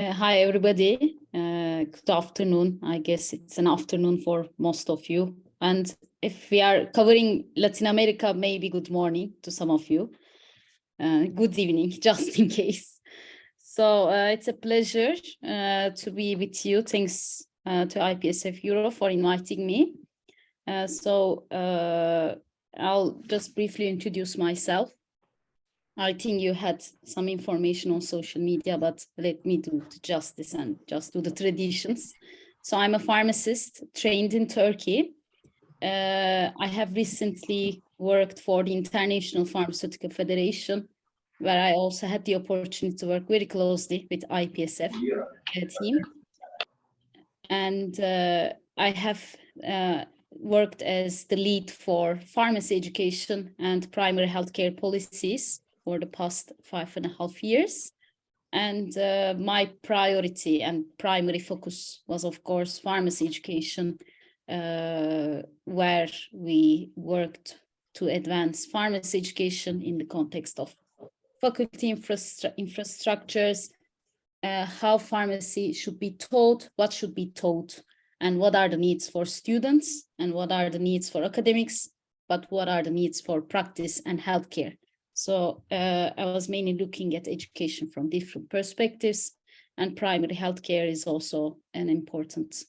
Hi, everybody. Good afternoon. I guess it's an afternoon for most of you. And if we are covering Latin America, maybe good morning to some of you. Good evening, just in case. So it's a pleasure to be with you. Thanks to IPSF EuRO for inviting me. I'll just briefly introduce myself. I think you had some information on social media, but let me do the justice and just do the traditions. So I'm a pharmacist trained in Turkey. I have recently worked for the International Pharmaceutical Federation, where I also had the opportunity to work very closely with IPSF team. And I have worked as the lead for pharmacy education and primary healthcare policies for the past 5.5 years. And my priority and primary focus was, of course, pharmacy education, where we worked to advance pharmacy education in the context of faculty infrastructures, how pharmacy should be taught, what should be taught, and what are the needs for students, and what are the needs for academics, but what are the needs for practice and healthcare. So I was mainly looking at education from different perspectives, and primary healthcare is also an important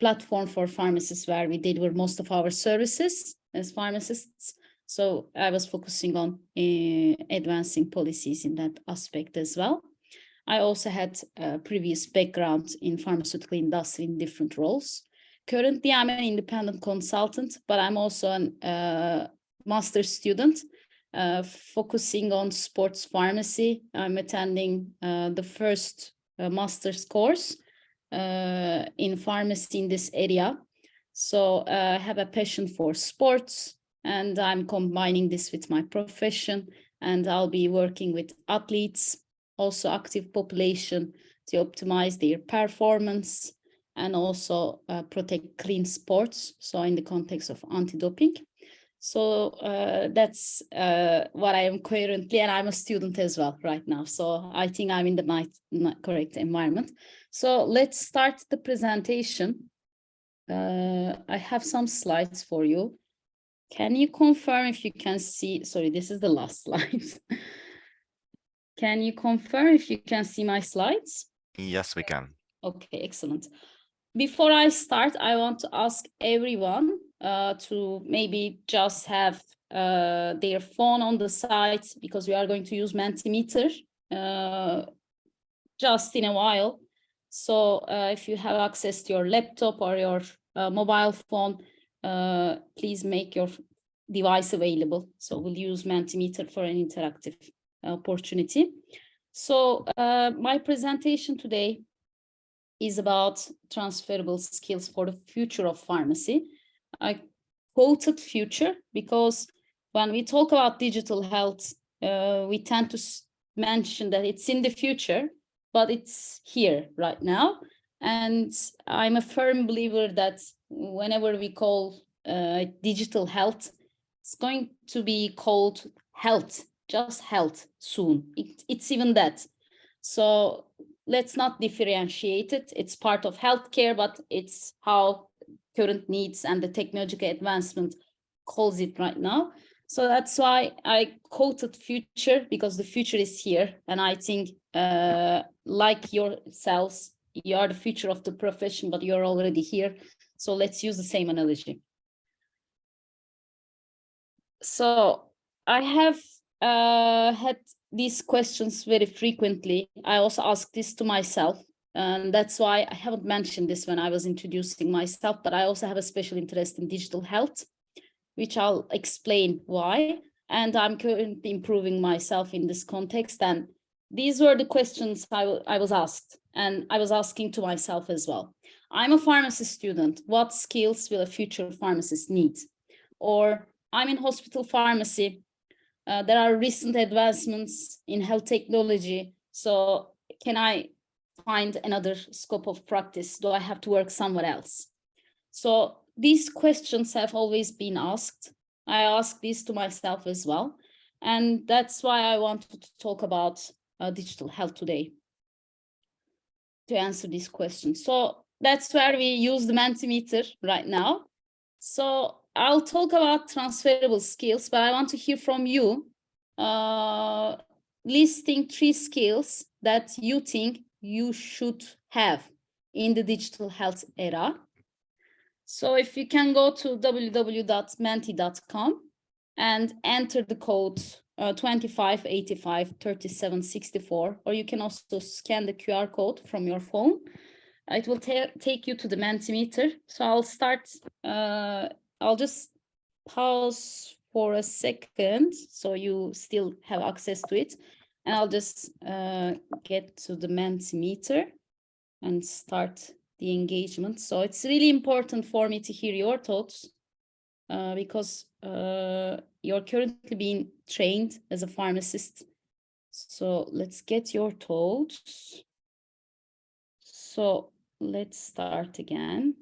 platform for pharmacists where we deliver most of our services as pharmacists. So I was focusing on advancing policies in that aspect as well. I also had a previous background in pharmaceutical industry in different roles. Currently, I'm an independent consultant, but I'm also a master's student focusing on sports pharmacy. I'm attending the first master's course in pharmacy in this area. So I have a passion for sports, and I'm combining this with my profession, and I'll be working with athletes, also active population, to optimize their performance and also protect clean sports, so in the context of anti-doping. So that's what I am currently, and I'm a student as well right now. So I think I'm in the correct environment. So let's start the presentation. I have some slides for you. Can you confirm if you can see? Sorry, this is the last slide. Can you confirm if you can see my slides? Yes, we can. Okay, excellent. Before I start, I want to ask everyone to maybe just have their phone on the side, because we are going to use Mentimeter just in a while. So if you have access to your laptop or your mobile phone, please make your device available. So we'll use Mentimeter for an interactive opportunity. So my presentation today is about transferable skills for the future of pharmacy. I quoted future because when we talk about digital health, we tend to mention that it's in the future, but it's here right now. And I'm a firm believer that whenever we call digital health, it's going to be called health, just health soon. It's even that. So let's not differentiate it. It's part of healthcare, but it's how current needs and the technological advancement calls it right now. So that's why I quoted future, because the future is here. And I think like yourselves, you are the future of the profession, but you're already here. So let's use the same analogy. So I have had these questions very frequently. I also ask this to myself, and that's why I haven't mentioned this when I was introducing myself, but I also have a special interest in digital health, which I'll explain why. And I'm currently improving myself in this context. And these were the questions I was asked, and I was asking to myself as well. I'm a pharmacy student. What skills will a future pharmacist need? Or I'm in hospital pharmacy. There are recent advancements in health technology. So can I find another scope of practice? Do I have to work somewhere else? So these questions have always been asked. I ask these to myself as well. And that's why I wanted to talk about digital health today to answer this question. So that's where we use the Mentimeter right now. So I'll talk about transferable skills, but I want to hear from you, listing 3 skills that you think you should have in the digital health era. So if you can go to www.menti.com and enter the code 2585 3764, or you can also scan the QR code from your phone. It will take you to the Mentimeter. So I'll start, I'll just pause for a second so you still have access to it. And I'll just get to the Mentimeter and start the engagement. So it's really important for me to hear your thoughts because you're currently being trained as a pharmacist. So let's get your thoughts. So let's start again.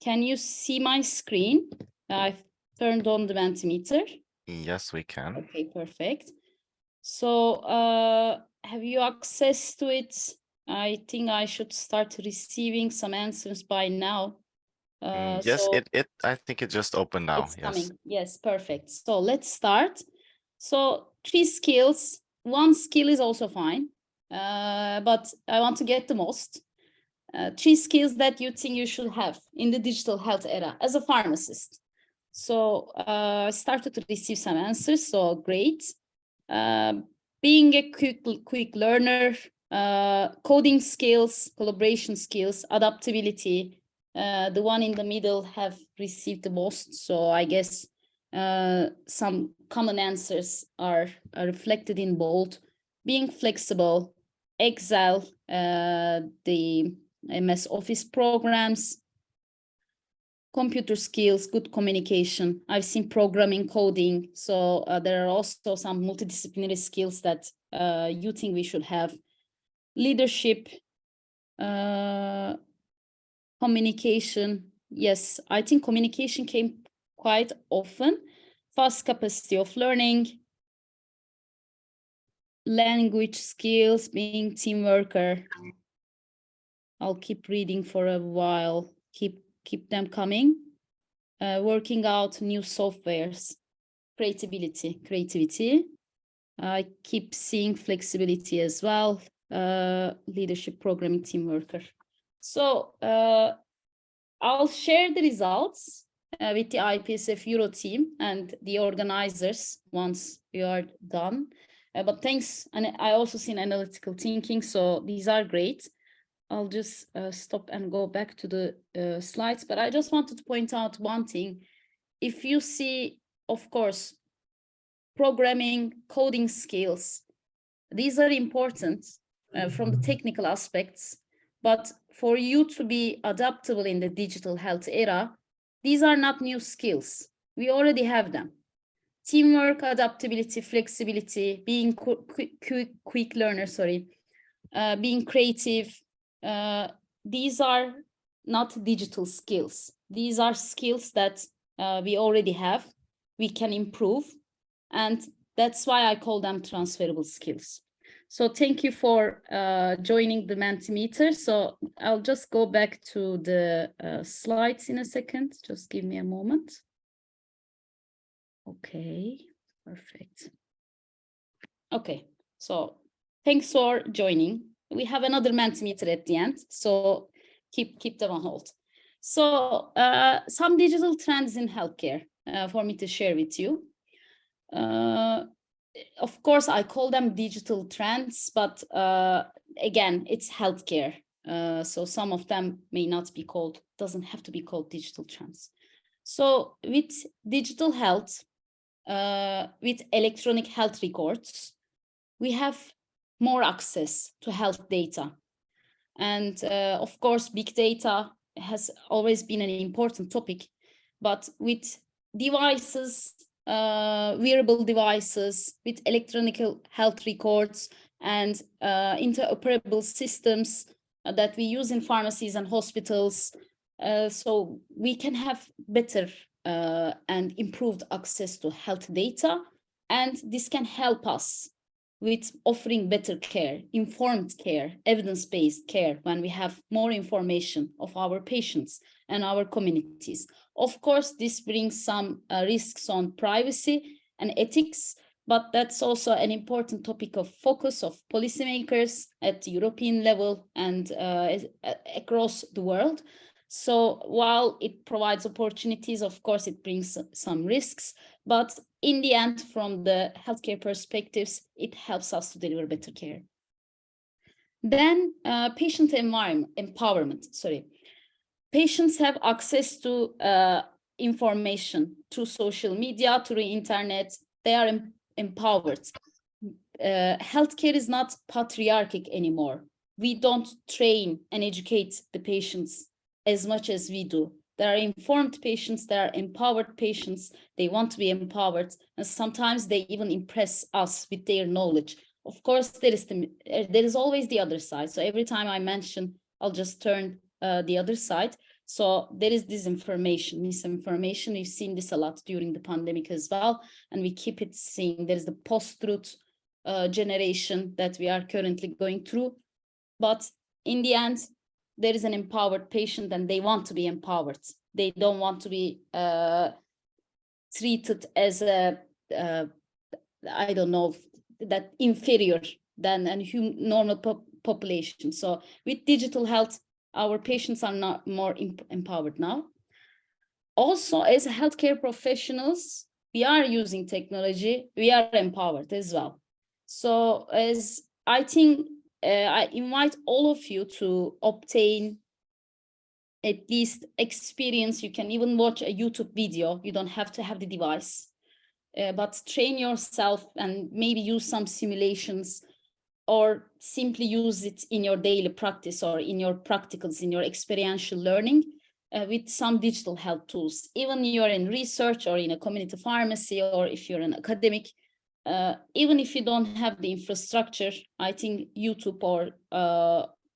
Can you see my screen? I've turned on the Mentimeter. Yes, we can. Okay, perfect. So have you access to it? I think I should start receiving some answers by now. Yes, so I think it just opened now. it's Yes. coming. Yes, perfect. So let's start. So 3 skills. 1 skill is also fine, but I want to get the most. 3 skills that you think you should have in the digital health era as a pharmacist. So I started to receive some answers, so great. Being a quick learner, coding skills, collaboration skills, adaptability. The one in the middle have received the most, so I guess some common answers are reflected in bold. Being flexible, Excel, the MS Office programs, computer skills, good communication. I've seen programming, coding. So there are also some multidisciplinary skills that you think we should have. Leadership, communication. Yes, I think communication came quite often. Fast capacity of learning, language skills, being team worker. I'll keep reading for a while, keep them coming. Working out new softwares, creativity. I keep seeing flexibility as well, leadership, programming, team worker. So I'll share the results with the IPSF EuRO team and the organizers once we are done. But thanks, and I also seen analytical thinking, so these are great. I'll just stop and go back to the slides, but I just wanted to point out one thing. If you see, of course, programming, coding skills, these are important from the technical aspects, but for you to be adaptable in the digital health era, these are not new skills. We already have them. Teamwork, adaptability, flexibility, being quick learner, being creative, these are not digital skills. These are skills that we already have, we can improve, and that's why I call them transferable skills. So thank you for joining the Mentimeter. So I'll just go back to the slides in a second. Just give me a moment. Okay, perfect. Okay, so thanks for joining. We have another Mentimeter at the end, so keep them on hold. So some digital trends in healthcare for me to share with you. Of course, I call them digital trends, but again, it's healthcare. So some of them may not be called, doesn't have to be called digital trends. So with digital health, with electronic health records, we have more access to health data. And of course, big data has always been an important topic, but with devices, wearable devices, with electronic health records and interoperable systems that we use in pharmacies and hospitals, so we can have better and improved access to health data, and this can help us with offering better care, informed care, evidence-based care, when we have more information of our patients and our communities. Of course, this brings some risks on privacy and ethics, but that's also an important topic of focus of policymakers at the European level and across the world. So while it provides opportunities, of course, it brings some risks, but in the end, from the healthcare perspectives, it helps us to deliver better care. Then patient empowerment. Patients have access to information through social media, through the internet. They are empowered. Healthcare is not patriarchic anymore. We don't train and educate the patients as much as we do. There are informed patients, there are empowered patients, they want to be empowered, and sometimes they even impress us with their knowledge. Of course, there is always the other side. So every time I mention, I'll just turn the other side. So there is disinformation, misinformation. We've seen this a lot during the pandemic as well, and we keep it seeing. There is the post-truth generation that we are currently going through. But in the end, there is an empowered patient and they want to be empowered. They don't want to be treated as I don't know, that inferior than a normal population. So with digital health, our patients are not more empowered now. Also, as healthcare professionals, we are using technology, we are empowered as well. So as I think, I invite all of you to obtain at least experience. You can even watch a YouTube video. You don't have to have the device, but train yourself and maybe use some simulations or simply use it in your daily practice or in your practicals, in your experiential learning with some digital health tools. Even you're in research or in a community pharmacy, or if you're an academic, even if you don't have the infrastructure, I think YouTube or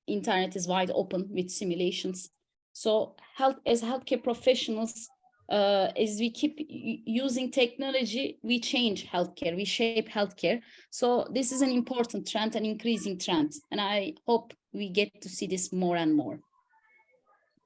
internet is wide open with simulations. So as healthcare professionals, as we keep using technology, we change healthcare, we shape healthcare. So this is an important trend, an increasing trend, and I hope we get to see this more and more.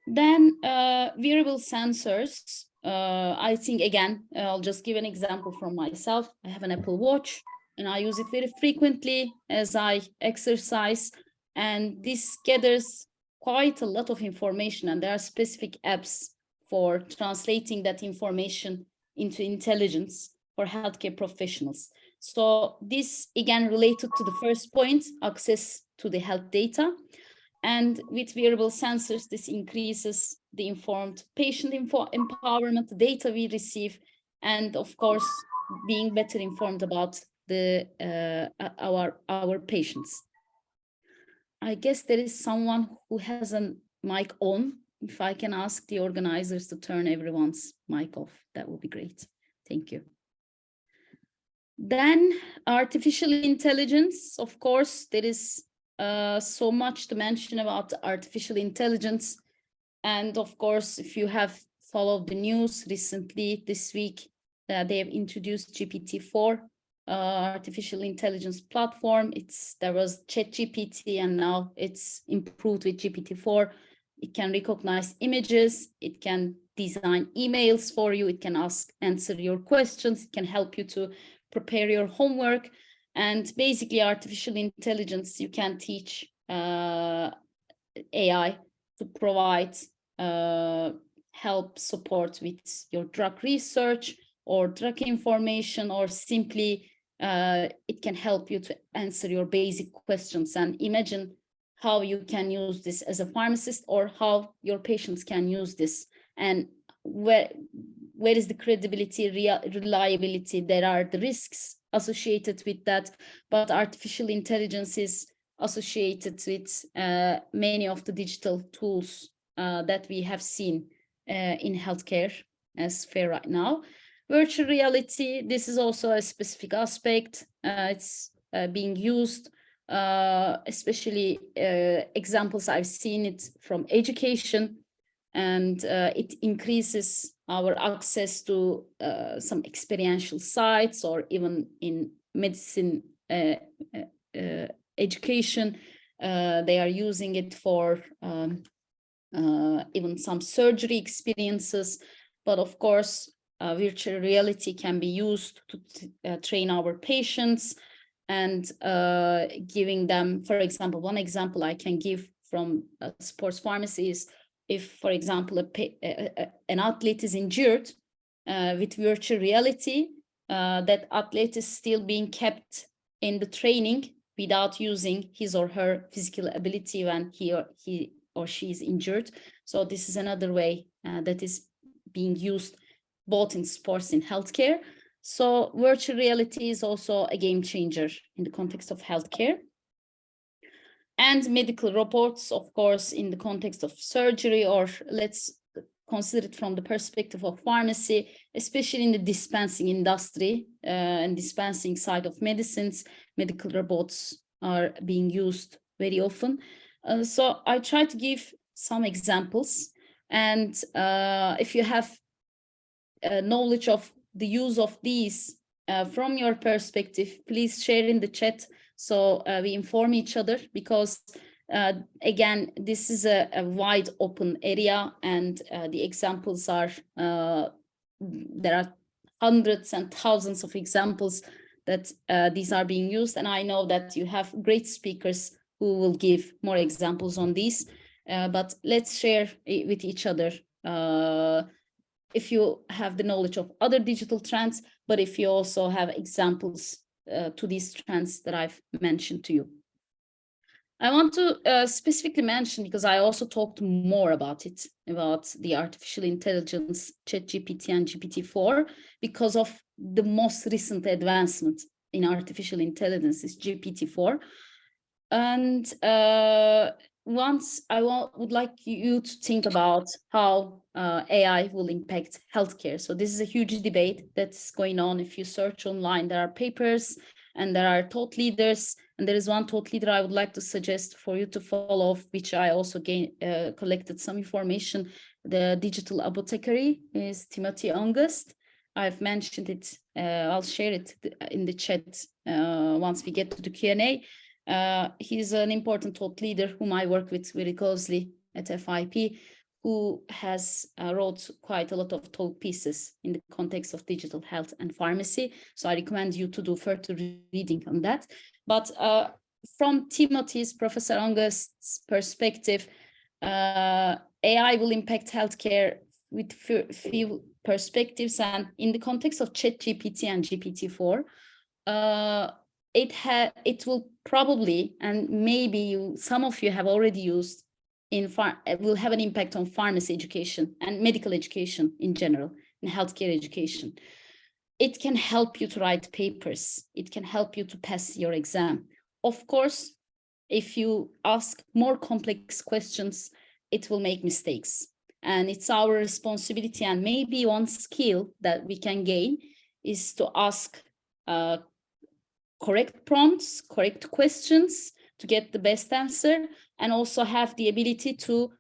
Then wearable sensors. I think, again, I'll just give an example from myself. I have an Apple Watch and I use it very frequently as I exercise, and this gathers quite a lot of information, and there are specific apps for translating that information into intelligence for healthcare professionals. So this, again, related to the first point, access to the health data. And with wearable sensors, this increases the informed patient empowerment, the data we receive, and of course, being better informed about the our patients. I guess there is someone who has a mic on. If I can ask the organizers to turn everyone's mic off, that would be great. Thank you. Then artificial intelligence, of course, there is so much to mention about artificial intelligence. And of course, if you have followed the news recently this week, they have introduced GPT-4 artificial intelligence platform. There was ChatGPT, and now it's improved with GPT-4. It can recognize images, it can design emails for you, it can answer your questions, it can help you to prepare your homework. And basically, artificial intelligence, you can teach AI to provide help, support with your drug research or drug information, or simply it can help you to answer your basic questions. And imagine how you can use this as a pharmacist, or how your patients can use this, and where is the credibility, reliability. There are the risks associated with that, but artificial intelligence is associated with many of the digital tools that we have seen in healthcare as fair right now. Virtual reality, this is also a specific aspect. It's being used, especially examples I've seen it from education, and it increases our access to some experiential sites, or even in medicine education. They are using it for even some surgery experiences. But of course, virtual reality can be used to train our patients and giving them, for example, one example I can give from sports pharmacy is if, for example, an athlete is injured with virtual reality, that athlete is still being kept in the training without using his or her physical ability when he or she is injured. So this is another way that is being used both in sports and healthcare. So virtual reality is also a game changer in the context of healthcare. And medical robots, of course, in the context of surgery, or let's consider it from the perspective of pharmacy, especially in the dispensing industry and dispensing side of medicines, medical robots are being used very often. So I try to give some examples. And if you have knowledge of the use of these from your perspective, please share in the chat so we inform each other, because again, this is a wide open area, and the examples are, there are hundreds and thousands of examples that these are being used. And I know that you have great speakers who will give more examples on these, but let's share it with each other. If you have the knowledge of other digital trends, but if you also have examples to these trends that I've mentioned to you. I want to specifically mention, because I also talked more about it, about the artificial intelligence, ChatGPT and GPT-4, because of the most recent advancement in artificial intelligence is GPT-4. And once I would like you to think about how AI will impact healthcare. So this is a huge debate that's going on. If you search online, there are papers and there are thought leaders. And there is one thought leader I would like to suggest for you to follow, which I also collected some information. The digital apothecary is Timothy August. I've mentioned it. I'll share it in the chat once we get to the Q&A. He's an important thought leader whom I work with very closely at FIP, who has wrote quite a lot of thought pieces in the context of digital health and pharmacy. So I recommend you to do further reading on that. But from Timothy's, Professor August's perspective, AI will impact healthcare with few perspectives. And in the context of ChatGPT and GPT-4, it will probably, and maybe some of you have already used, will have an impact on pharmacy education and medical education in general, in healthcare education. It can help you to write papers. It can help you to pass your exam. Of course, if you ask more complex questions, it will make mistakes. And it's our responsibility, and maybe one skill that we can gain is to ask correct prompts, correct questions to get the best answer, and also have the ability to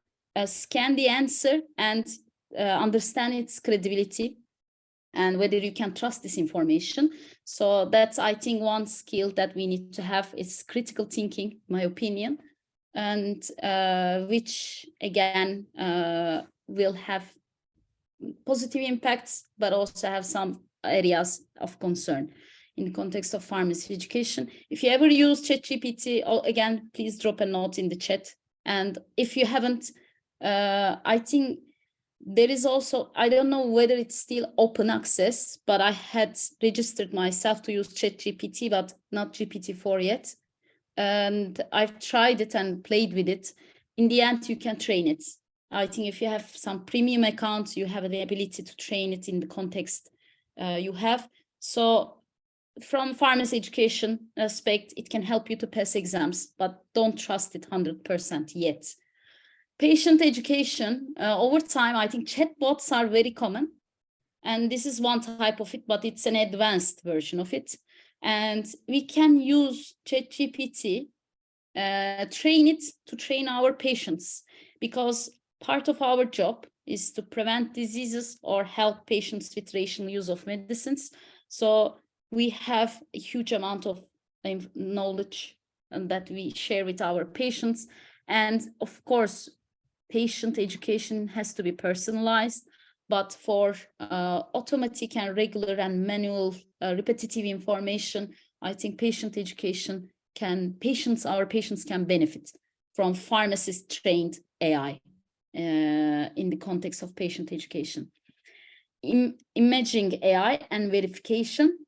scan the answer and understand its credibility and whether you can trust this information. So that's, I think, one skill that we need to have is critical thinking, my opinion, and which again will have positive impacts, but also have some areas of concern in the context of pharmacy education. If you ever use ChatGPT, again, please drop a note in the chat. And if you haven't, I think there is also, I don't know whether it's still open access, but I had registered myself to use ChatGPT, but not GPT-4 yet. And I've tried it and played with it. In the end, you can train it. I think if you have some premium accounts, you have the ability to train it in the context you have. So from pharmacy education aspect, it can help you to pass exams, but don't trust it 100% yet. Patient education, over time, I think chatbots are very common. And this is one type of it, but it's an advanced version of it. And we can use ChatGPT, train it to train our patients, because part of our job is to prevent diseases or help patients with rational use of medicines. So we have a huge amount of knowledge that we share with our patients. And of course, patient education has to be personalized, but for automatic and regular and manual repetitive information, I think patient education our patients can benefit from pharmacist trained AI in the context of patient education. Imaging AI and verification.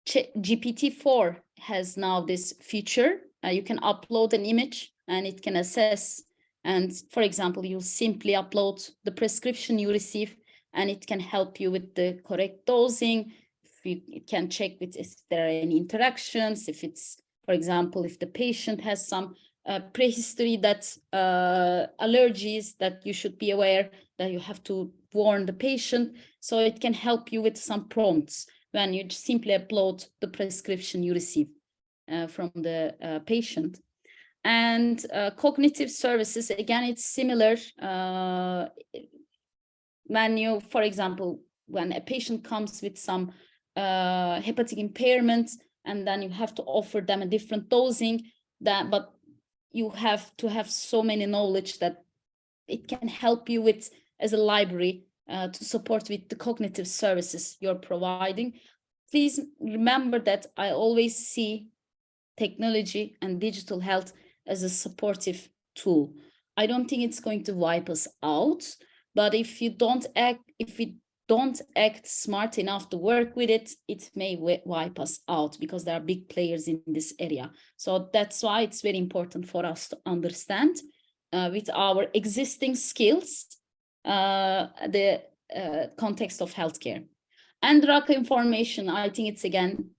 GPT-4 has now this feature. You can upload an image and it can assess. And for example, you simply upload the prescription you receive and it can help you with the correct dosing. It can check if there are any interactions, if it's, for example, if the patient has some prehistory that allergies that you should be aware that you have to warn the patient. So it can help you with some prompts when you simply upload the prescription you receive from the patient. And cognitive services, again, it's similar. When you, for example, when a patient comes with some hepatic impairment, and then you have to offer them a different dosing, but you have to have so many knowledge that it can help you with as a library to support with the cognitive services you're providing. Please remember that I always see technology and digital health as a supportive tool. I don't think it's going to wipe us out, but if we don't act smart enough to work with it, it may wipe us out because there are big players in this area. So that's why it's very important for us to understand with our existing skills the context of healthcare. And drug information, I think it's again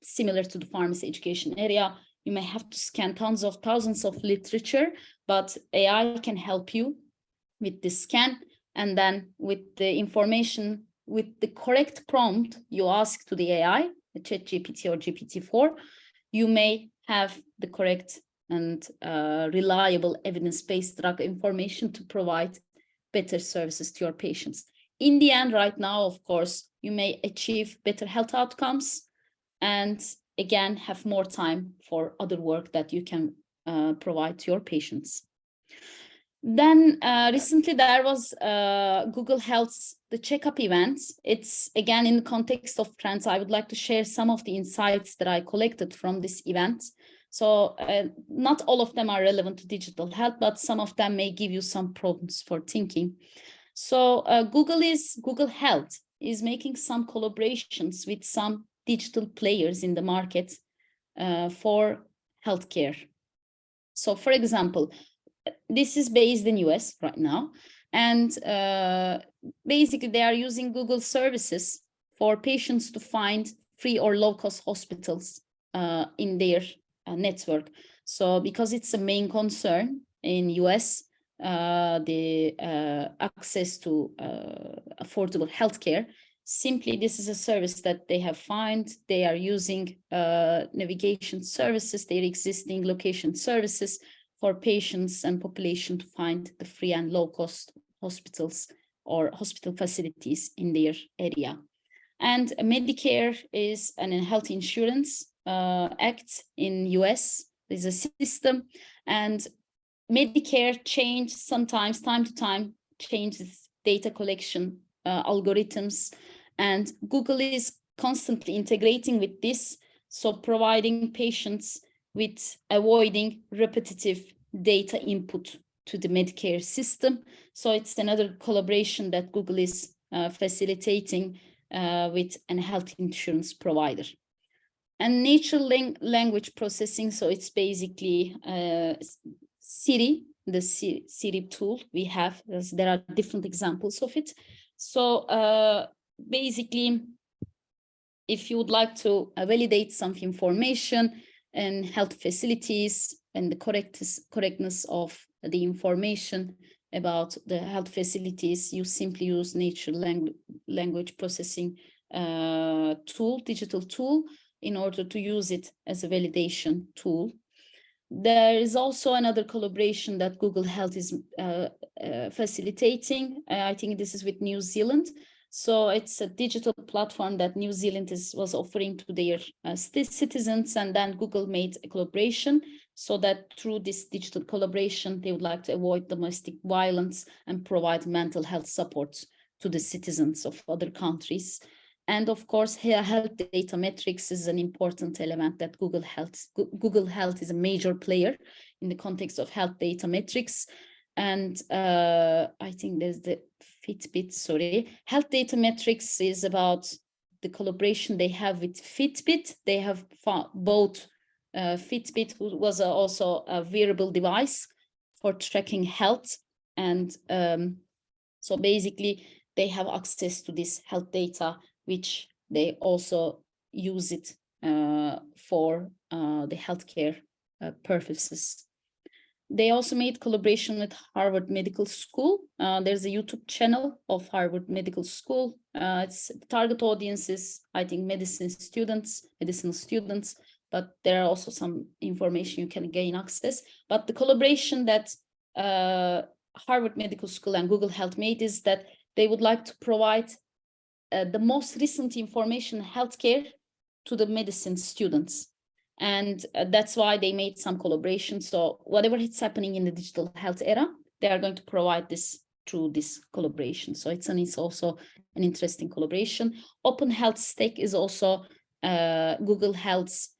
similar to the pharmacy education area. You may have to scan thousands of literature, but AI can help you with the scan, and then with the information, with the correct prompt you ask to the AI, the ChatGPT or GPT-4, you may have the correct and reliable evidence-based drug information to provide better services to your patients. In the end, right now, of course, you may achieve better health outcomes and again, have more time for other work that you can provide to your patients. Then recently there was Google Health's the checkup events. It's again in the context of trends. I would like to share some of the insights that I collected from this event. So not all of them are relevant to digital health, but some of them may give you some prompts for thinking. So Google Health is making some collaborations with some digital players in the market for healthcare. So for example, this is based in US right now, and basically they are using Google services for patients to find free or low-cost hospitals in their network. So because it's a main concern in US, the access to affordable healthcare, simply this is a service that they have found. They are using navigation services, their existing location services for patients and population to find the free and low-cost hospitals or hospital facilities in their area. And Medicare is an health insurance act in US. There's a system, and Medicare changes sometimes, time to time, changes data collection algorithms, and Google is constantly integrating with this, so providing patients with avoiding repetitive data input to the Medicare system. So it's another collaboration that Google is facilitating with a health insurance provider. And natural language processing, so it's basically Siri, the Siri tool we have. There are different examples of it. So basically, if you would like to validate some information in health facilities and the correctness of the information about the health facilities, you simply use natural language processing tool, digital tool, in order to use it as a validation tool. There is also another collaboration that Google Health is facilitating. I think this is with New Zealand. So it's a digital platform that New Zealand was offering to their citizens, and then Google made a collaboration so that through this digital collaboration, they would like to avoid domestic violence and provide mental health support to the citizens of other countries. And of course, health data metrics is an important element that Google Health is a major player in the context of health data metrics. And I think there's the Fitbit, sorry. Health data metrics is about the collaboration they have with Fitbit. They have both Fitbit, who was also a wearable device for tracking health. And so basically they have access to this health data, which they also use it for the healthcare purposes. They also made collaboration with Harvard Medical School. There's a YouTube channel of Harvard Medical School. Its target audience is, I think, medicinal students, but there are also some information you can gain access. But the collaboration that Harvard Medical School and Google Health made is that they would like to provide the most recent information in healthcare to the medicine students. And that's why they made some collaboration. So whatever is happening in the digital health era, they are going to provide this through this collaboration. So it's also an interesting collaboration. Open Health Stack is also Google Health's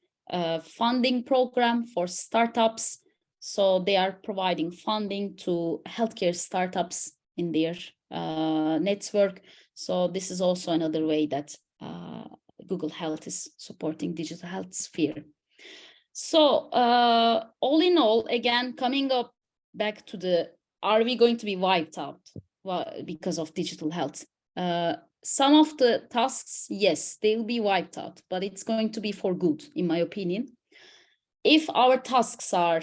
funding program for startups. So they are providing funding to healthcare startups in their network. So this is also another way that Google Health is supporting digital health sphere. So all in all, again, coming up back to the, are we going to be wiped out because of digital health? Some of the tasks, yes, they will be wiped out, but it's going to be for good, in my opinion. If our tasks are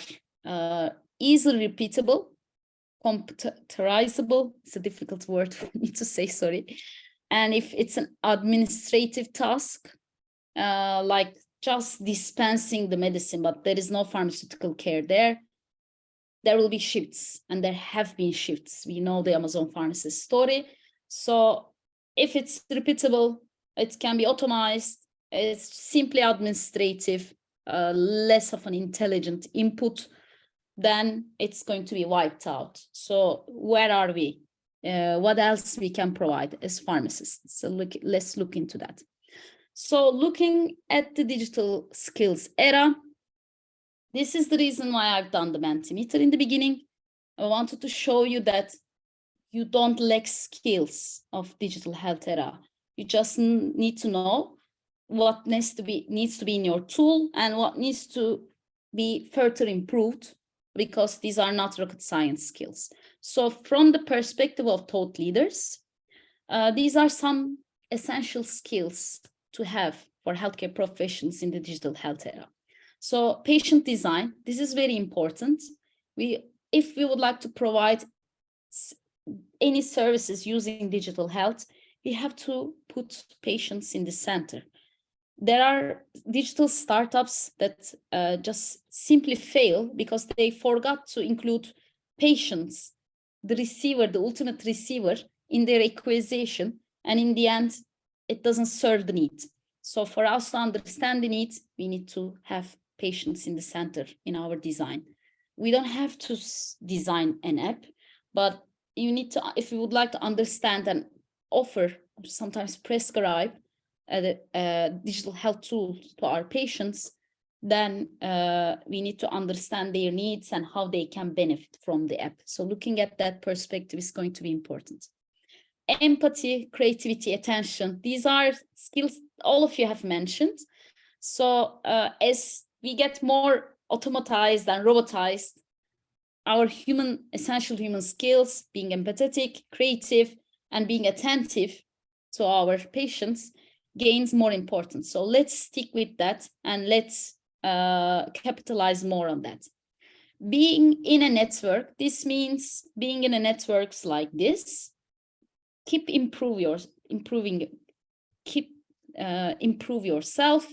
easily repeatable, computerizable, it's a difficult word for me to say, sorry. And if it's an administrative task, like just dispensing the medicine, but there is no pharmaceutical care there will be shifts, and there have been shifts. We know the Amazon pharmacist story. So if it's repeatable, it can be automized, it's simply administrative, less of an intelligent input, then it's going to be wiped out. So where are we? What else we can provide as pharmacists? So let's look into that. So looking at the digital skills era, this is the reason why I've done the Mentimeter in the beginning. I wanted to show you that you don't lack skills of digital health era. You just need to know what needs to be in your tool and what needs to be further improved, because these are not rocket science skills. So from the perspective of thought leaders, these are some essential skills to have for healthcare professions in the digital health era. So patient design, this is very important. If we would like to provide any services using digital health, we have to put patients in the center. There are digital startups that just simply fail because they forgot to include patients, the receiver, the ultimate receiver, in their acquisition, and in the end, it doesn't serve the need. So for us to understand the need, we need to have patients in the center in our design. We don't have to design an app, but you need to, if you would like to understand and offer, sometimes prescribe a digital health tool to our patients, then we need to understand their needs and how they can benefit from the app. So looking at that perspective is going to be important. Empathy, creativity, attention, these are skills all of you have mentioned. So as we get more automatized and robotized, our essential human skills, being empathetic, creative, and being attentive to our patients, gains more importance. So let's stick with that and let's capitalize more on that. Being in a network, this means being in a networks like this. Improve yourself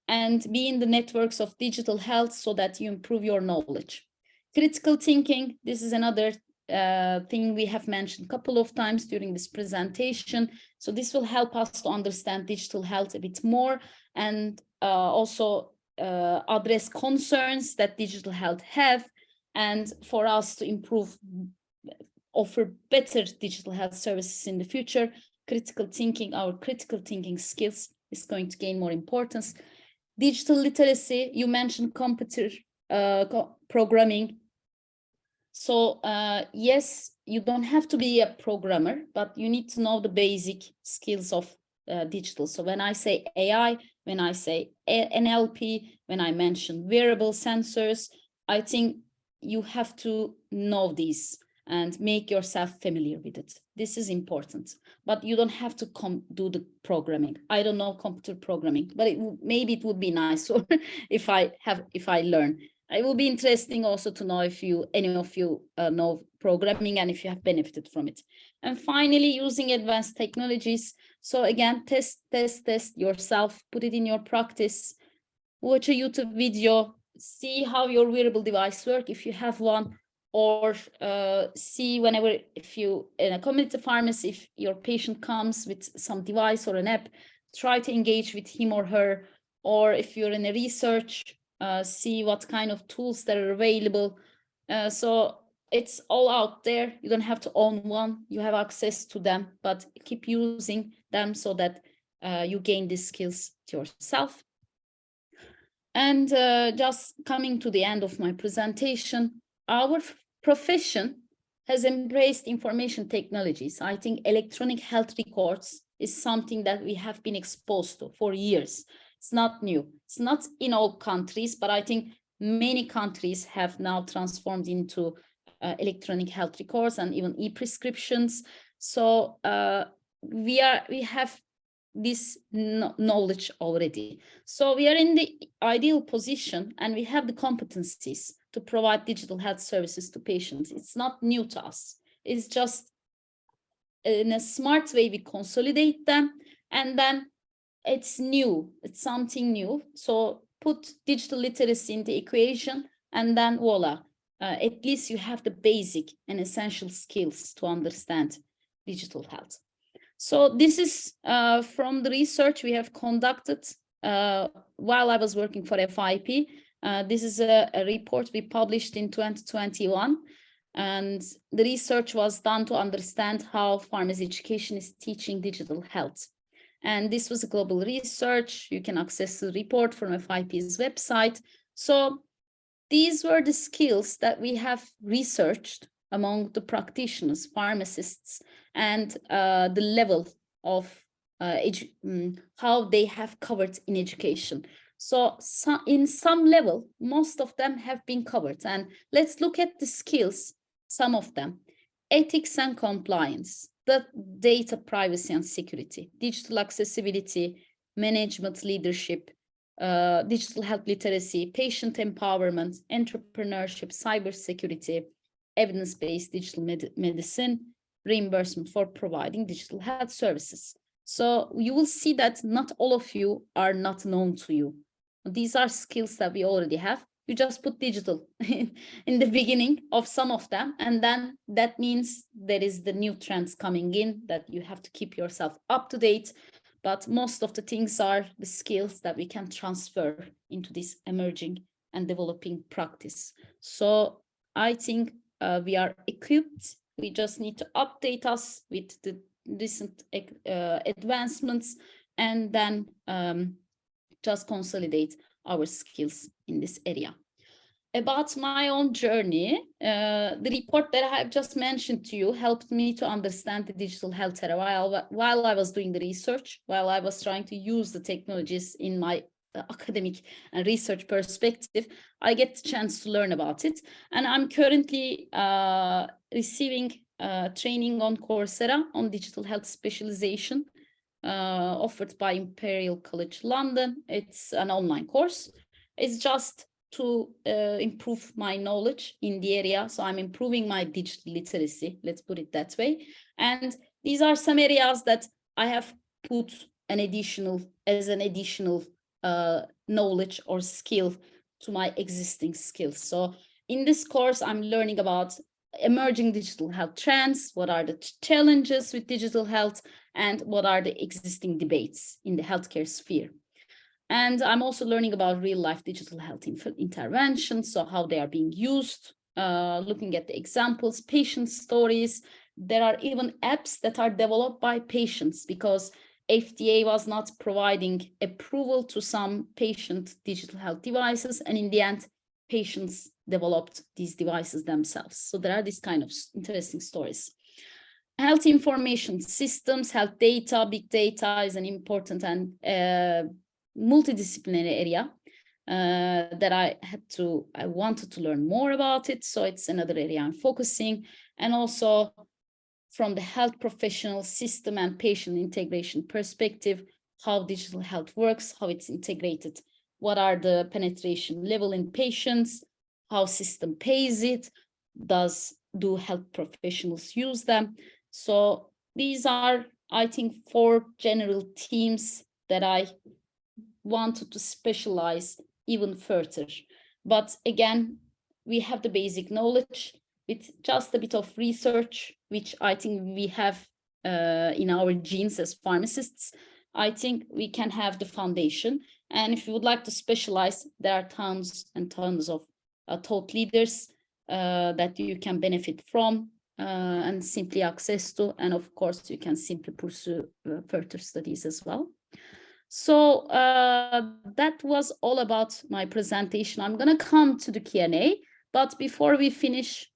and be in the networks of digital health so that you improve your knowledge. Critical thinking, this is another thing we have mentioned a couple of times during this presentation. So this will help us to understand digital health a bit more, and also address concerns that digital health have, and for us to improve, offer better digital health services in the future. Our critical thinking skills is going to gain more importance. Digital literacy, you mentioned computer programming. So yes, you don't have to be a programmer, but you need to know the basic skills of digital. So when I say AI, when I say NLP, when I mention wearable sensors, I think you have to know these and make yourself familiar with it. This is important, but you don't have to do the programming. I don't know computer programming, but maybe it would be nice if I learn. It will be interesting also to know if any of you know programming and if you have benefited from it. And finally, using advanced technologies. So again, test yourself, put it in your practice, watch a YouTube video, see how your wearable device works if you have one, or see whenever, if you in a community pharmacy, if your patient comes with some device or an app, try to engage with him or her, or if you're in a research, see what kind of tools that are available. So it's all out there. You don't have to own one. You have access to them, but keep using them so that you gain these skills to yourself. And just coming to the end of my presentation, our profession has embraced information technologies. I think electronic health records is something that we have been exposed to for years. It's not new. It's not in all countries, but I think many countries have now transformed into electronic health records and even e-prescriptions. So we have this knowledge already. So we are in the ideal position and we have the competencies to provide digital health services to patients. It's not new to us. It's just in a smart way we consolidate them, and then it's new. It's something new. So put digital literacy in the equation, and then voila, at least you have the basic and essential skills to understand digital health. So this is from the research we have conducted while I was working for FIP. This is a report we published in 2021. And the research was done to understand how pharmacy education is teaching digital health. And this was a global research. You can access the report from FIP's website. So these were the skills that we have researched among the practitioners, pharmacists, and the level of how they have covered in education. So in some level, most of them have been covered. And let's look at the skills, some of them. Ethics and compliance, the data privacy and security, digital accessibility, management leadership, digital health literacy, patient empowerment, entrepreneurship, cybersecurity, evidence-based digital medicine, reimbursement for providing digital health services. So you will see that not all of you are not known to you. These are skills that we already have. You just put digital in the beginning of some of them, and then that means there is the new trends coming in that you have to keep yourself up to date. But most of the things are the skills that we can transfer into this emerging and developing practice. So I think we are equipped. We just need to update us with the recent advancements, and then just consolidate our skills in this area. About my own journey, the report that I have just mentioned to you helped me to understand the digital health era while I was doing the research, while I was trying to use the technologies in my academic and research perspective. I get the chance to learn about it. And I'm currently receiving training on Coursera on digital health specialization offered by Imperial College London. It's an online course. It's just to improve my knowledge in the area. So I'm improving my digital literacy, let's put it that way. And these are some areas that I have put an additional knowledge or skill to my existing skills. So in this course, I'm learning about emerging digital health trends, what are the challenges with digital health, and what are the existing debates in the healthcare sphere. And I'm also learning about real-life digital health interventions, so how they are being used, looking at the examples, patient stories. There are even apps that are developed by patients, because FDA was not providing approval to some patient digital health devices, and in the end, patients developed these devices themselves. So there are these kind of interesting stories. Health information systems, health data, big data is an important and multidisciplinary area that I wanted to learn more about it. So it's another area I'm focusing. And also from the health professional system and patient integration perspective, how digital health works, how it's integrated, what are the penetration level in patients, how system pays it, do health professionals use them? So these are, I think, 4 general themes that I wanted to specialize even further. But again, we have the basic knowledge with just a bit of research, which I think we have in our genes as pharmacists. I think we can have the foundation. And if you would like to specialize, there are tons and tons of thought leaders that you can benefit from and simply access to. And of course, you can simply pursue further studies as well. So that was all about my presentation. I'm going to come to the Q&A, but before we finish,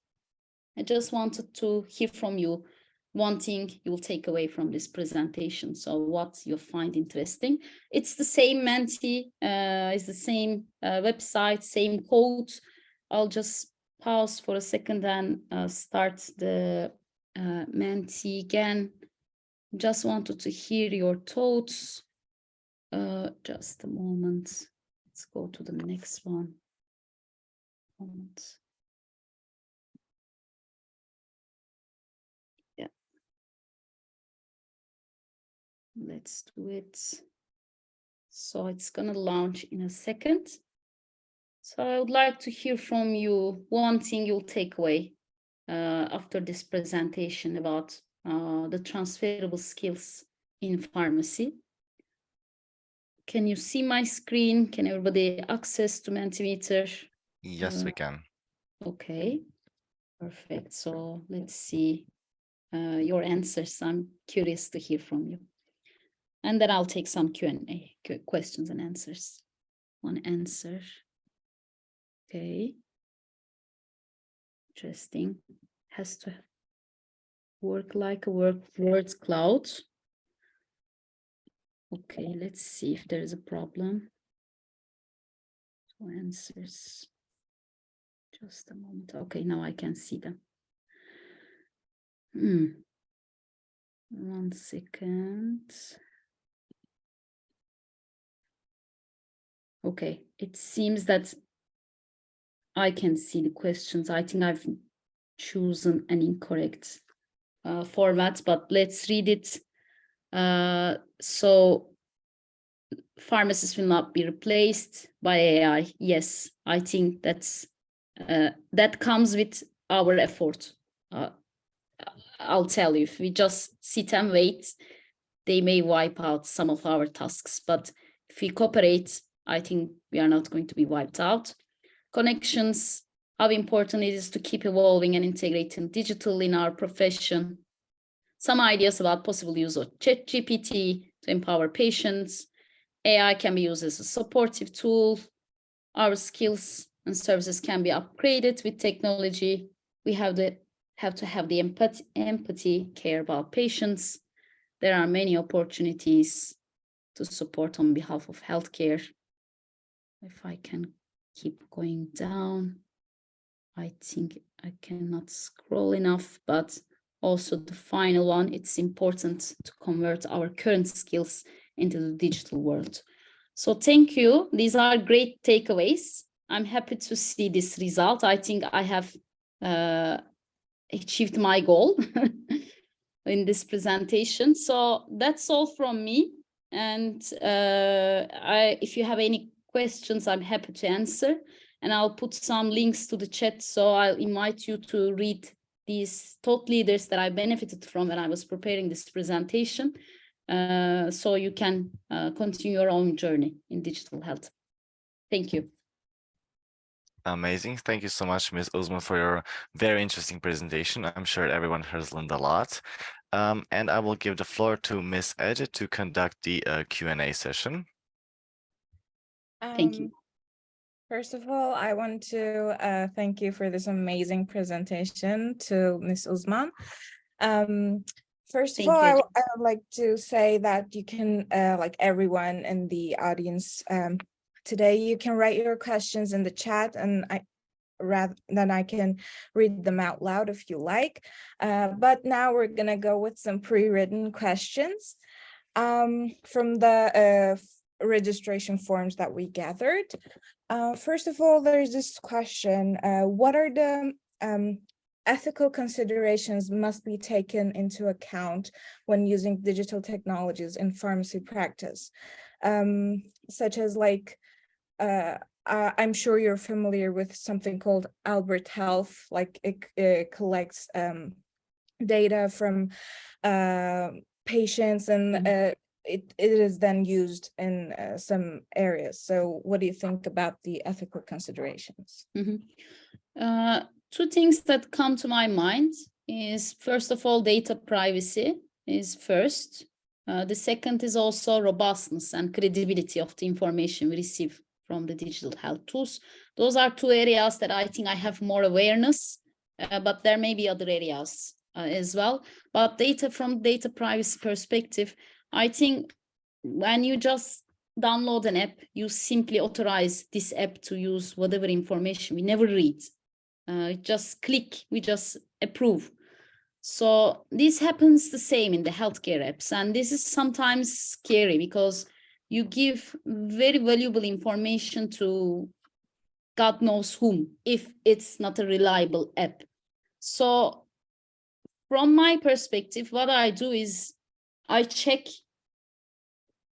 I just wanted to hear from you one thing you will take away from this presentation. So what you find interesting. It's the same Menti, it's the same website, same code. I'll just pause for a second and start the Menti again. Just wanted to hear your thoughts. Just a moment. Let's go to the next one. Yeah. Let's do it. So it's gonna launch in a second. So I would like to hear from you one thing you'll take away after this presentation about the transferable skills in pharmacy. Can you see my screen? Can everybody access to Mentimeter? Yes, we can. Okay, perfect. So let's see your answers. I'm curious to hear from you. And then I'll take some Q&A, questions and answers. One answer. Okay. Interesting. Has to work like a words cloud. Okay, let's see if there is a problem. So answers. Just a moment. Okay, now I can see them. 1 second. Okay, it seems that I can see the questions. I think I've chosen an incorrect format, but let's read it. So pharmacists will not be replaced by AI. Yes, I think that's that comes with our effort. I'll tell you, if we just sit and wait, they may wipe out some of our tasks. But if we cooperate, I think we are not going to be wiped out. Connections, how important it is to keep evolving and integrating digital in our profession. Some ideas about possible use of ChatGPT to empower patients. AI can be used as a supportive tool. Our skills and services can be upgraded with technology. We have to have the empathy, care about patients. There are many opportunities to support on behalf of healthcare. If I can keep going down, I think I cannot scroll enough, but also the final one, it's important to convert our current skills into the digital world. So thank you. These are great takeaways. I'm happy to see this result. I think I have achieved my goal in this presentation. So that's all from me. And if you have any questions, I'm happy to answer. And I'll put some links to the chat. So I'll invite you to read these thought leaders that I benefited from when I was preparing this presentation, so you can continue your own journey in digital health. Thank you. Amazing. Thank you so much, Ms. Uzman, for your very interesting presentation. I'm sure everyone has learned a lot. And I will give the floor to Ms. Ece to conduct the Q&A session. Thank you. First of all, I want to thank you for this amazing presentation to Ms. Uzman. First of all, I would like to say that you can, like everyone in the audience today, you can write your questions in the chat, and rather than I can read them out loud if you like. But now we're gonna go with some pre-written questions from the registration forms that we gathered. First of all, there's this question, what are the ethical considerations must be taken into account when using digital technologies in pharmacy practice? Such as like, I'm sure you're familiar with something called Albert Health, like it collects data from patients, and it is then used in some areas. So what do you think about the ethical considerations? Two things that come to my mind is, first of all, data privacy is first. The second is also robustness and credibility of the information we receive from the digital health tools. Those are two areas that I think I have more awareness, but there may be other areas as well. But from data privacy perspective, I think when you just download an app, you simply authorize this app to use whatever information. We never read. Just click, we just approve. So this happens the same in the healthcare apps. And this is sometimes scary because you give very valuable information to God knows whom, if it's not a reliable app. So from my perspective, what I do is I check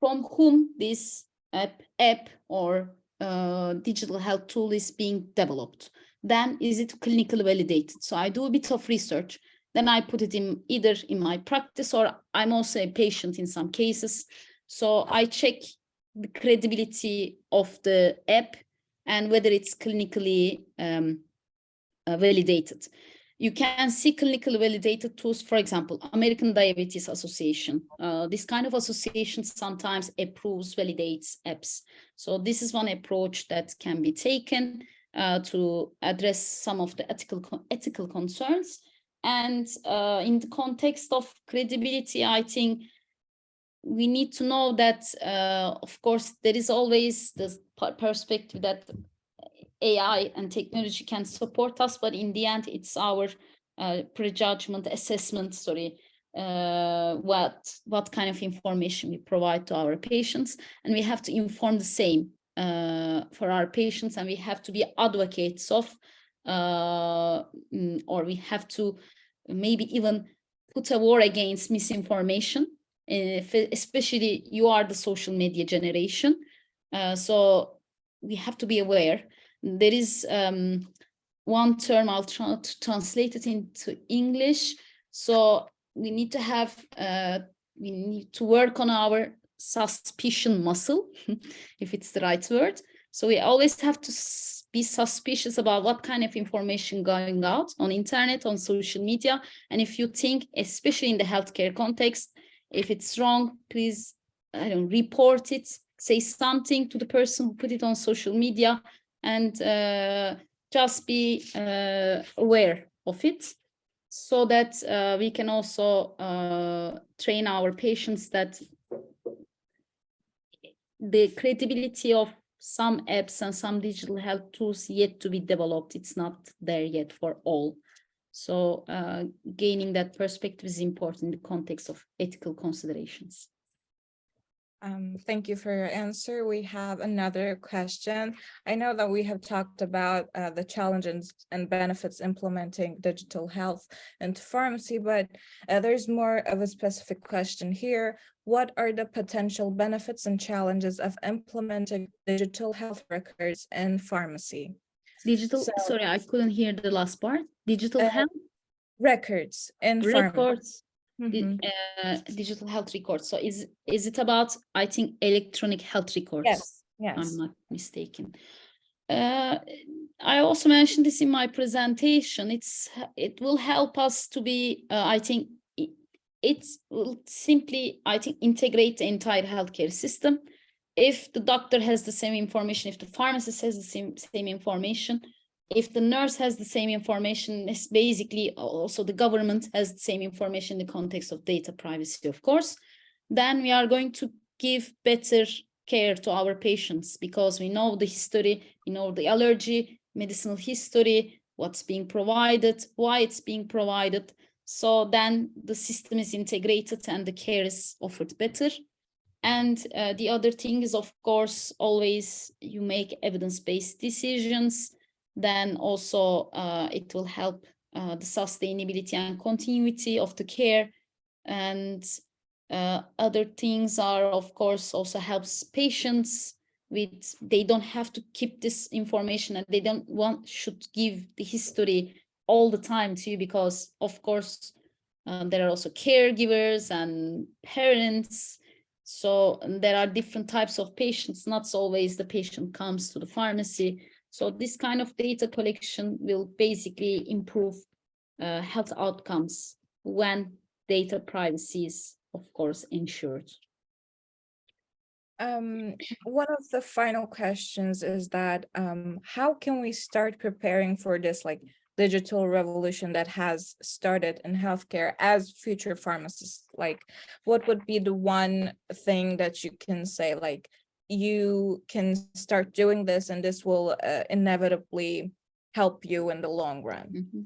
from whom this app or digital health tool is being developed. Then is it clinically validated? So I do a bit of research. Then I put it in either in my practice, or I'm also a patient in some cases. So I check the credibility of the app and whether it's clinically validated. You can see clinically validated tools, for example, American Diabetes Association. This kind of association sometimes approves, validates apps. So this is one approach that can be taken to address some of the ethical concerns. And in the context of credibility, I think we need to know that, of course, there is always the perspective that AI and technology can support us, but in the end, it's our prejudgment, assessment, what kind of information we provide to our patients. And we have to inform the same for our patients, and we have to be advocates of, or we have to maybe even put a war against misinformation, especially you are the social media generation. So we have to be aware. There is one term, I'll try to translate it into English. So we need to have, we need to work on our suspicion muscle, if it's the right word. So we always have to be suspicious about what kind of information going out on internet, on social media. And if you think, especially in the healthcare context, if it's wrong, please, report it, say something to the person who put it on social media, and just be aware of it, so that we can also train our patients that the credibility of some apps and some digital health tools yet to be developed. It's not there yet for all. So gaining that perspective is important in the context of ethical considerations. Thank you for your answer. We have another question. I know that we have talked about the challenges and benefits implementing digital health into pharmacy, but there's more of a specific question here. What are the potential benefits and challenges of implementing digital health records in pharmacy? Sorry, I couldn't hear the last part. Digital health? records in pharmacy. Records, Mhm. digital health records. So is it about, I think, electronic health records? Yes, I'm yes. not mistaken. I also mentioned this in my presentation. It will help us to be, I think, it will simply, I think, integrate the entire healthcare system. If the doctor has the same information, if the pharmacist has the same information, if the nurse has the same information, it's basically also the government has the same information in the context of data privacy, of course, then we are going to give better care to our patients, because we know the history, we know the allergy, medicinal history, what's being provided, why it's being provided. So then the system is integrated and the care is offered better. And the other thing is, of course, always you make evidence-based decisions, then also it will help the sustainability and continuity of the care. And other things are, of course, also helps patients with, they don't have to keep this information, and they should give the history all the time to you, because of course there are also caregivers and parents. So there are different types of patients, not always the patient comes to the pharmacy. So this kind of data collection will basically improve health outcomes when data privacy is, of course, ensured. One of the final questions is that how can we start preparing for this like digital revolution that has started in healthcare as future pharmacists? Like, what would be the one thing that you can say, like, you can start doing this and this will inevitably help you in the long run? Mm-hmm.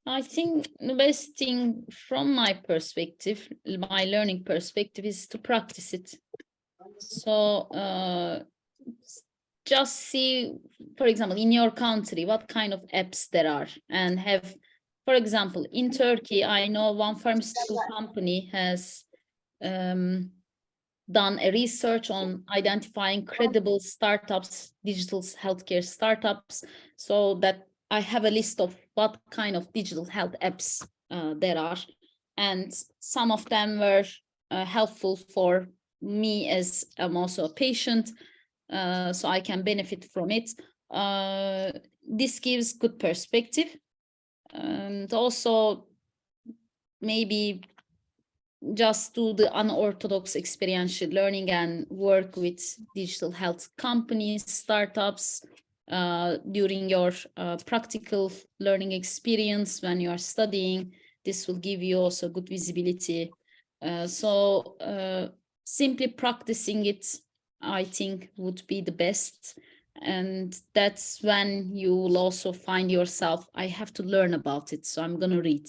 I think the best thing from my perspective, my learning perspective, is to practice it. So just see, for example, in your country, what kind of apps there are, and have, for example, in Turkey, I know one pharmaceutical company has done a research on identifying credible startups, digital healthcare startups, so that I have a list of what kind of digital health apps there are. And some of them were helpful for me, as I'm also a patient, so I can benefit from it. This gives good perspective. And also maybe just do the unorthodox experiential learning and work with digital health companies, startups, during your practical learning experience when you are studying. This will give you also good visibility. So simply practicing it, I think, would be the best. And that's when you will also find yourself, I have to learn about it, so I'm going to read.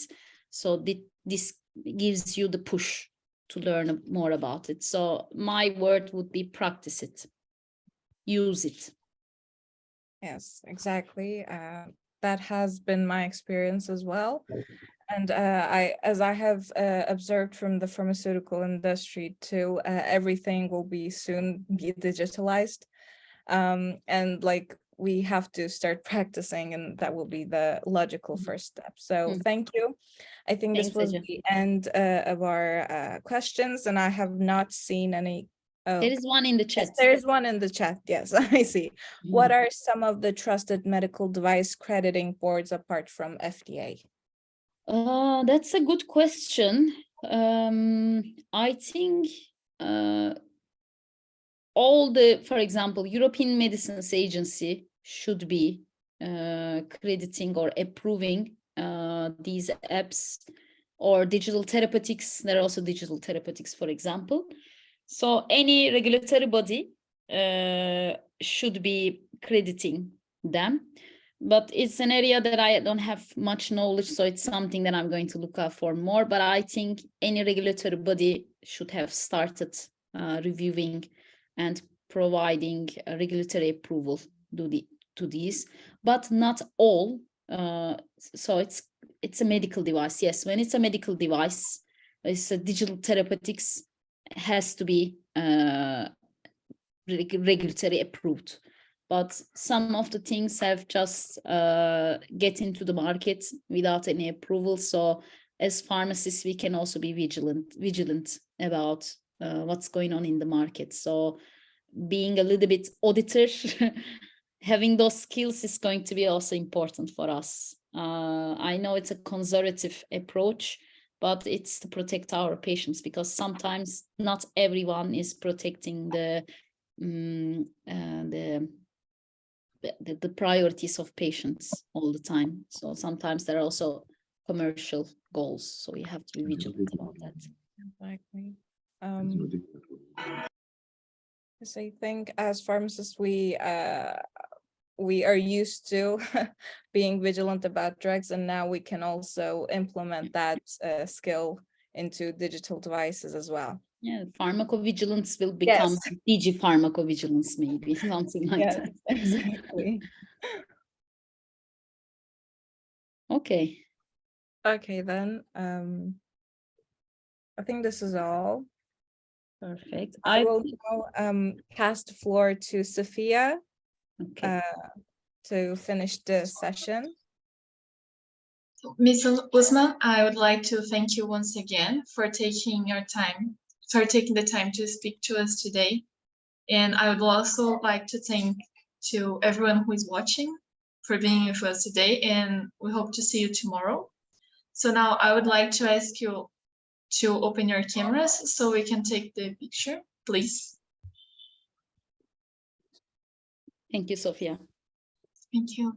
So this gives you the push to learn more about it. So my word would be practice it, use it. Yes, exactly. That has been my experience as well. And as I have observed from the pharmaceutical industry too, everything will be soon be digitalized. And like we have to start practicing, and that will be the logical first step. So thank you. I think this was the end of our questions, and I have not seen any. Oh, there is one in the chat. Yes, there is one in the chat. Yes, I see. What are some of the trusted medical device crediting boards apart from FDA? That's a good question. I think all the, for example, European Medicines Agency should be crediting or approving these apps, or digital therapeutics. There are also digital therapeutics, for example. So any regulatory body should be crediting them. But it's an area that I don't have much knowledge, so it's something that I'm going to look out for more. But I think any regulatory body should have started reviewing and providing regulatory approval to these, but not all. So it's a medical device. Yes, when it's a medical device, it's a digital therapeutics, has to be regulatory approved. but some of the things have just get into the market without any approval. So as pharmacists, we can also be vigilant about what's going on in the market. So being a little bit auditor, having those skills is going to be also important for us. I know it's a conservative approach, but it's to protect our patients, because sometimes not everyone is protecting the priorities of patients all the time. So sometimes there are also commercial goals, so you have to be vigilant about that. Exactly. So I think as pharmacists, we are used to being vigilant about drugs, and now we can also implement that skill into digital devices as well. Yeah, pharmacovigilance will become DG pharmacovigilance, maybe something like that. Exactly. Okay. Okay, then I think this is all. Perfect. I will now pass the floor to Sophia to finish the session. Ms. Uzman, I would like to thank you once again for taking the time to speak to us today. And I would also like to thank to everyone who is watching for being with us today, and we hope to see you tomorrow. So now I would like to ask you to open your cameras so we can take the picture, please. Thank you, Sophia. Thank you.